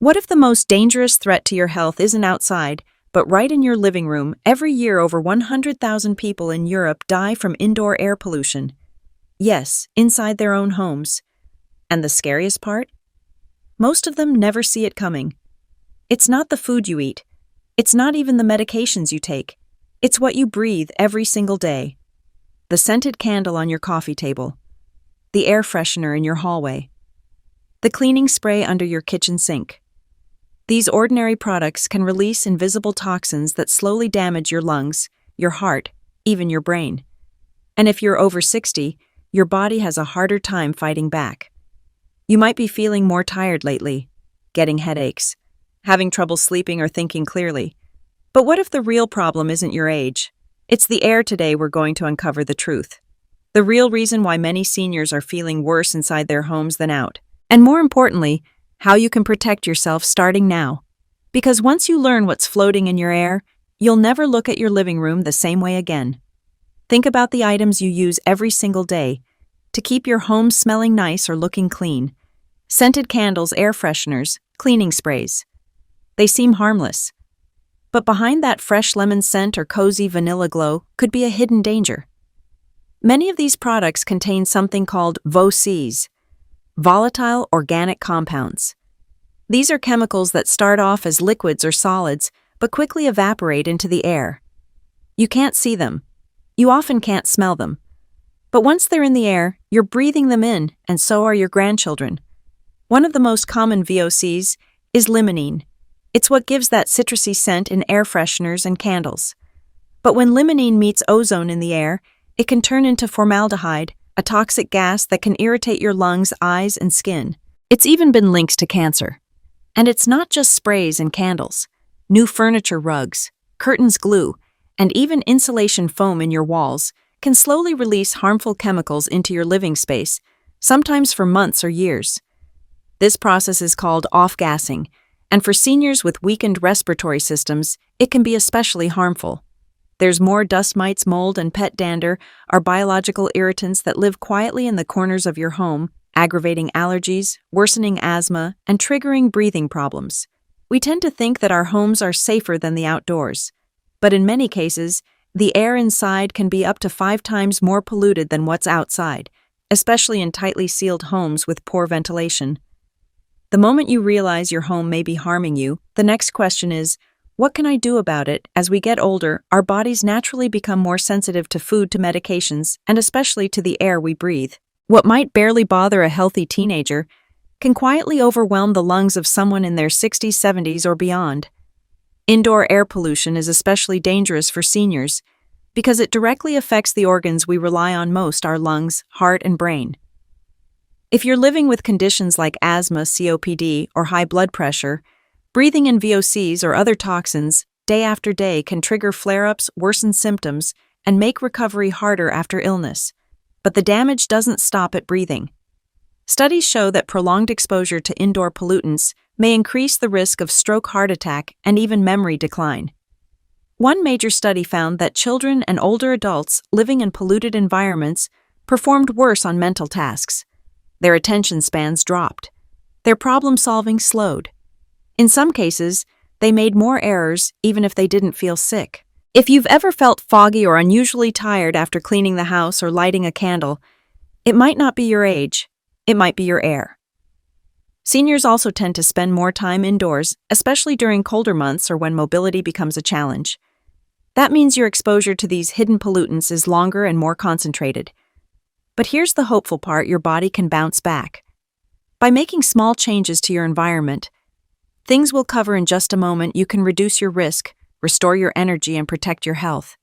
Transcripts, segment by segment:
What if the most dangerous threat to your health isn't outside, but right in your living room? Every year, over 100,000 people in Europe die from indoor air pollution. Yes, inside their own homes. And the scariest part? Most of them never see it coming. It's not the food you eat. It's not even the medications you take. It's what you breathe every single day. The scented candle on your coffee table. The air freshener in your hallway. The cleaning spray under your kitchen sink. These ordinary products can release invisible toxins that slowly damage your lungs, your heart, even your brain. And if you're over 60, your body has a harder time fighting back. You might be feeling more tired lately, getting headaches, having trouble sleeping or thinking clearly. But what if the real problem isn't your age? It's the air. Today we're going to uncover the truth. The real reason why many seniors are feeling worse inside their homes than out. And more importantly, how you can protect yourself starting now. Because once you learn what's floating in your air, you'll never look at your living room the same way again. Think about the items you use every single day to keep your home smelling nice or looking clean. Scented candles, air fresheners, cleaning sprays. They seem harmless. But behind that fresh lemon scent or cozy vanilla glow could be a hidden danger. Many of these products contain something called VOCs, volatile organic compounds. These are chemicals that start off as liquids or solids, but quickly evaporate into the air. You can't see them. You often can't smell them. But once they're in the air, you're breathing them in, and so are your grandchildren. One of the most common VOCs is limonene. It's what gives that citrusy scent in air fresheners and candles. But when limonene meets ozone in the air, it can turn into formaldehyde, a toxic gas that can irritate your lungs, eyes, and skin. It's even been linked to cancer. And it's not just sprays and candles. New furniture, rugs, curtains, glue, and even insulation foam in your walls can slowly release harmful chemicals into your living space, sometimes for months or years. This process is called off-gassing, and for seniors with weakened respiratory systems, it can be especially harmful. There's more dust mites, mold, and pet dander are biological irritants that live quietly in the corners of your home, aggravating allergies, worsening asthma, and triggering breathing problems. We tend to think that our homes are safer than the outdoors, but in many cases, the air inside can be up to 5 times more polluted than what's outside, especially in tightly sealed homes with poor ventilation. The moment you realize your home may be harming you, the next question is, what can I do about it? As we get older, our bodies naturally become more sensitive to food, to medications, and especially to the air we breathe. What might barely bother a healthy teenager can quietly overwhelm the lungs of someone in their 60s, 70s, or beyond. Indoor air pollution is especially dangerous for seniors because it directly affects the organs we rely on most, our lungs, heart, and brain. If you're living with conditions like asthma, COPD, or high blood pressure, breathing in VOCs or other toxins day after day can trigger flare-ups, worsen symptoms, and make recovery harder after illness. But the damage doesn't stop at breathing. Studies show that prolonged exposure to indoor pollutants may increase the risk of stroke, heart attack, and even memory decline. One major study found that children and older adults living in polluted environments performed worse on mental tasks. Their attention spans dropped. Their problem-solving slowed. In some cases, they made more errors even if they didn't feel sick. If you've ever felt foggy or unusually tired after cleaning the house or lighting a candle, it might not be your age, it might be your air. Seniors also tend to spend more time indoors, especially during colder months or when mobility becomes a challenge. That means your exposure to these hidden pollutants is longer and more concentrated. But here's the hopeful part: your body can bounce back. By making small changes to your environment, things we'll cover in just a moment, you can reduce your risk, restore your energy, and protect your health.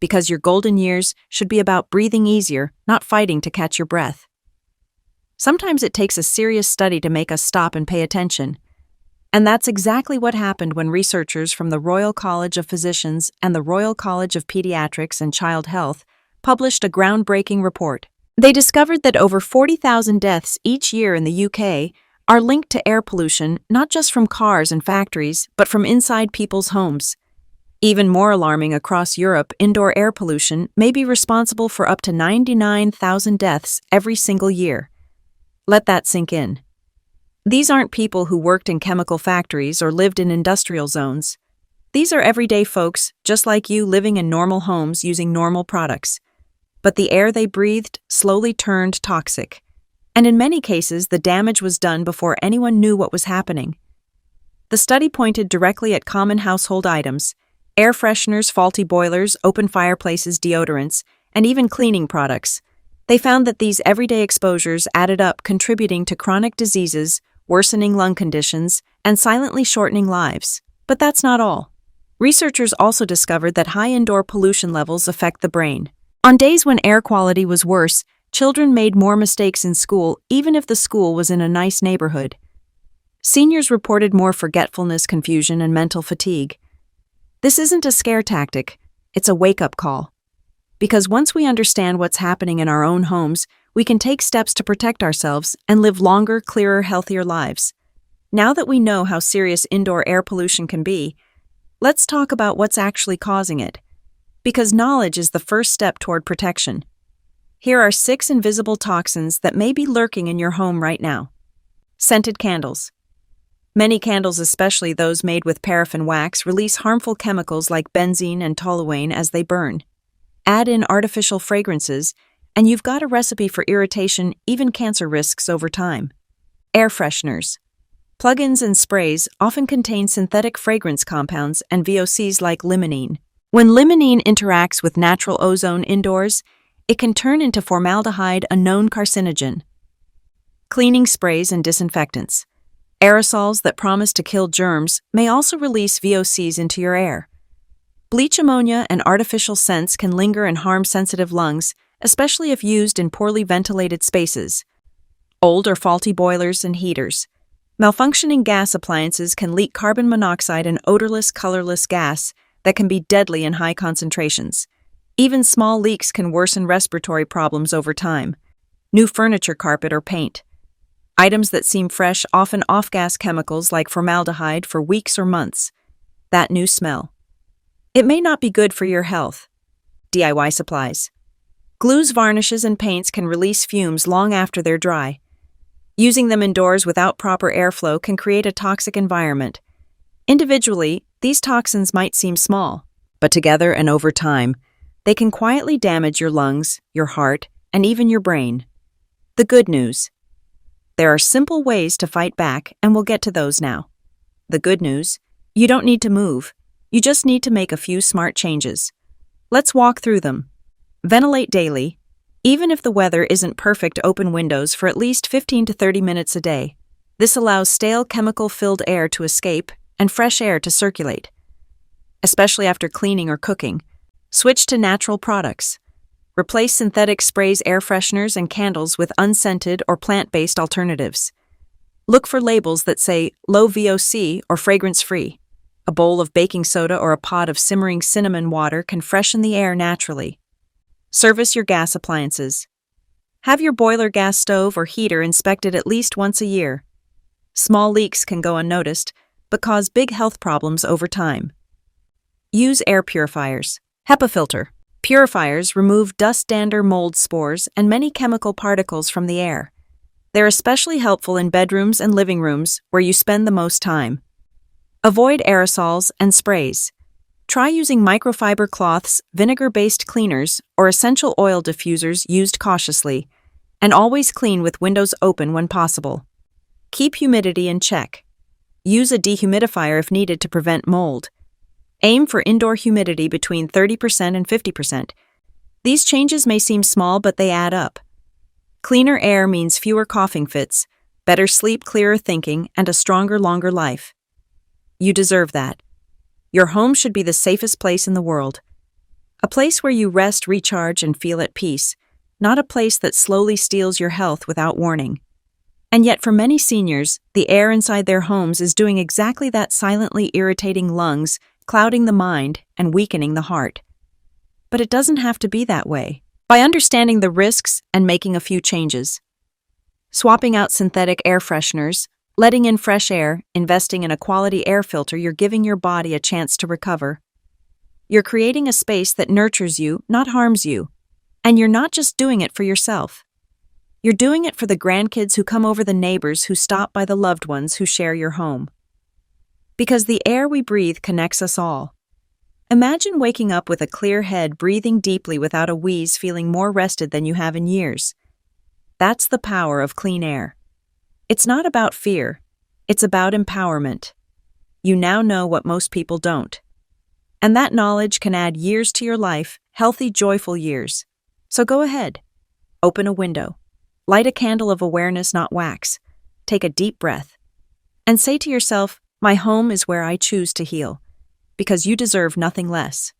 Because your golden years should be about breathing easier, not fighting to catch your breath. Sometimes it takes a serious study to make us stop and pay attention. And that's exactly what happened when researchers from the Royal College of Physicians and the Royal College of Pediatrics and Child Health published a groundbreaking report. They discovered that over 40,000 deaths each year in the UK are linked to air pollution, not just from cars and factories, but from inside people's homes. Even more alarming, across Europe, indoor air pollution may be responsible for up to 99,000 deaths every single year. Let that sink in. These aren't people who worked in chemical factories or lived in industrial zones. These are everyday folks, just like you, living in normal homes using normal products. But the air they breathed slowly turned toxic. And in many cases, the damage was done before anyone knew what was happening. The study pointed directly at common household items: air fresheners, faulty boilers, open fireplaces, deodorants, and even cleaning products. They found that these everyday exposures added up, contributing to chronic diseases, worsening lung conditions, and silently shortening lives. But that's not all. Researchers also discovered that high indoor pollution levels affect the brain. On days when air quality was worse, children made more mistakes in school, even if the school was in a nice neighborhood. Seniors reported more forgetfulness, confusion, and mental fatigue. This isn't a scare tactic, it's a wake-up call. Because once we understand what's happening in our own homes, we can take steps to protect ourselves and live longer, clearer, healthier lives. Now that we know how serious indoor air pollution can be, let's talk about what's actually causing it. Because knowledge is the first step toward protection. Here are 6 invisible toxins that may be lurking in your home right now. Scented candles. Many candles, especially those made with paraffin wax, release harmful chemicals like benzene and toluene as they burn. Add in artificial fragrances, and you've got a recipe for irritation, even cancer risks over time. Air fresheners. Plug-ins and sprays often contain synthetic fragrance compounds and VOCs like limonene. When limonene interacts with natural ozone indoors, it can turn into formaldehyde, a known carcinogen. Cleaning sprays and disinfectants. Aerosols that promise to kill germs may also release VOCs into your air. Bleach ammonia and artificial scents can linger and harm sensitive lungs, especially if used in poorly ventilated spaces. Old or faulty boilers and heaters. Malfunctioning gas appliances can leak carbon monoxide, an odorless, colorless gas that can be deadly in high concentrations. Even small leaks can worsen respiratory problems over time. New furniture, carpet, or paint. Items that seem fresh often off-gas chemicals like formaldehyde for weeks or months. That new smell. It may not be good for your health. DIY supplies. Glues, varnishes, and paints can release fumes long after they're dry. Using them indoors without proper airflow can create a toxic environment. Individually, these toxins might seem small, but together and over time, they can quietly damage your lungs, your heart, and even your brain. The good news. There are simple ways to fight back, and we'll get to those now. The good news. You don't need to move. You just need to make a few smart changes. Let's walk through them. Ventilate daily. Even if the weather isn't perfect, open windows for at least 15 to 30 minutes a day. This allows stale, chemical-filled air to escape and fresh air to circulate. Especially after cleaning or cooking, switch to natural products. Replace synthetic sprays, air fresheners, and candles with unscented or plant-based alternatives. Look for labels that say low VOC or fragrance-free. A bowl of baking soda or a pot of simmering cinnamon water can freshen the air naturally. Service your gas appliances. Have your boiler, gas stove, or heater inspected at least once a year. Small leaks can go unnoticed, but cause big health problems over time. Use air purifiers. HEPA filter. Purifiers remove dust, dander, mold spores, and many chemical particles from the air. They're especially helpful in bedrooms and living rooms where you spend the most time. Avoid aerosols and sprays. Try using microfiber cloths, vinegar-based cleaners, or essential oil diffusers used cautiously, and always clean with windows open when possible. Keep humidity in check. Use a dehumidifier if needed to prevent mold. Aim for indoor humidity between 30% and 50%. These changes may seem small, but they add up. Cleaner air means fewer coughing fits, better sleep, clearer thinking, and a stronger, longer life. You deserve that. Your home should be the safest place in the world. A place where you rest, recharge, and feel at peace, not a place that slowly steals your health without warning. And yet for many seniors, the air inside their homes is doing exactly that, silently irritating lungs, clouding the mind, and weakening the heart. But it doesn't have to be that way. By understanding the risks and making a few changes. Swapping out synthetic air fresheners, letting in fresh air, investing in a quality air filter, you're giving your body a chance to recover. You're creating a space that nurtures you, not harms you. And you're not just doing it for yourself. You're doing it for the grandkids who come over, the neighbors who stop by, the loved ones who share your home. Because the air we breathe connects us all. Imagine waking up with a clear head, breathing deeply without a wheeze, feeling more rested than you have in years. That's the power of clean air. It's not about fear, it's about empowerment. You now know what most people don't. And that knowledge can add years to your life, healthy, joyful years. So go ahead. Open a window. Light a candle of awareness, not wax. Take a deep breath. And say to yourself, my home is where I choose to heal. Because you deserve nothing less.